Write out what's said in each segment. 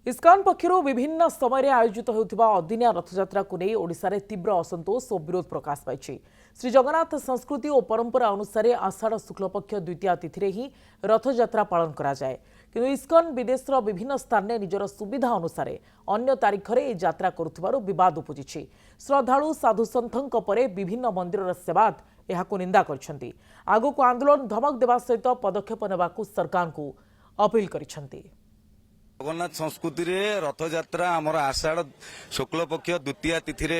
ISKCON पक्षर विभिन्न समय आयोजित होता अदिनिया रथयात्रा को नहीं ओडिशा रे तीव्र असंतोष और विरोध प्रकाश पाई। श्री जगन्नाथ संस्कृति और परंपरा अनुसार आषाढ़ शुक्लपक्ष द्वितीय तिथि ही रथयात्रा पालन करा जाए, किंतु इस्कॉन विदेश विभिन्न स्थान में निजर सुविधा अनुसार अन्य तारीख में यह यात्रा करुथिबारु विवाद उपजिछि। श्रद्धालु साधुसंतों परे विभिन्न मंदिर सेवात यहां निंदा करछंती। आगको आंदोलन धमक देवा सहित पदक्षेप नेबाकू सरकार को अपील करिछंती। जगन्नाथ संस्कृति रे रथयात्रा आमर आषाढ़ शुक्ल पक्ष द्वितीय तिथि रे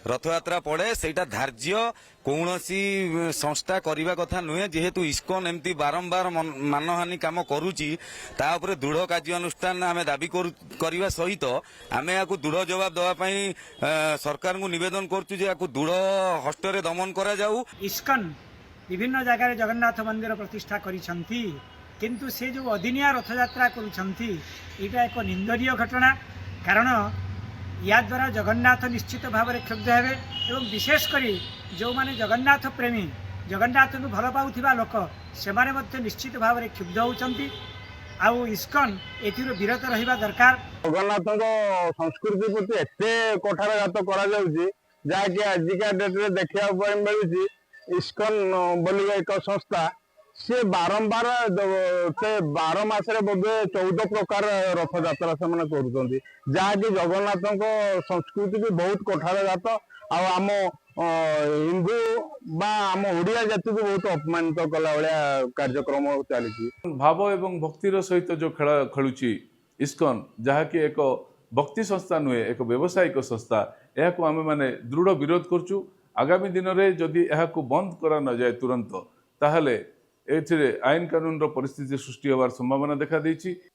रथयात्रा पड़े सेटा धार्य कौनसी संस्था करने कथा नुहे। जेहेतु इस्कॉन एमती बारंबार मानहानि काम करुची ता उपरे दृढ़ कार्यानुष्ठान आमे दाबी करने सहित आमे याकू दृढ़ जवाब देवाई सरकार को निवेदन करूँ जे याकू दृढ़ हस्ତରେ दमन करा जाऊ। इस्कॉन विभिन्न जगह जगन्नाथ मंदिर प्रतिष्ठा करिसंती, किंतु से जो अदिनिया रथयात्रा करुछंती एटा एक निंदनीय घटना। कारण या द्वारा जगन्नाथ निश्चित भाव में क्षुब्ध हेबे एवं विशेषकर जो माने जगन्नाथ प्रेमी जगन्नाथ को भल पाउथिबा लोक से निश्चित भाव में क्षुब्ध होउछंती। आउ इस्कॉन एथिरो विरत रहिबा दरकार। जगन्नाथ संस्कृति प्रति एते कठारघात करा जाउची जाकि आजिका डेट रे देखिया मिलुची। इस्कॉन बोली एक संस्था से बारंबार से 12 मासरे बोधे 14 प्रकार रथयात्रा से जहाँकि जगन्नाथ संस्कृति भी बहुत कठारघात आम हिंदू आम ओडिया जाति को बहुत अपमानित कला भाया कार्यक्रम चली। भाव एवं भक्तिर सहित जो खेल खेलुची इस्कॉन जहाँकि एक भक्ति संस्था नुहे, एक व्यावसायिक संस्था, यह आम मैंने दृढ़ विरोध करचु। आगामी दिन में जदि यह बंद करा न जाए तुरंत ताहले एथिरे आईन कानून परिस्थिति सृष्टि होवार संभावना देखा देछि।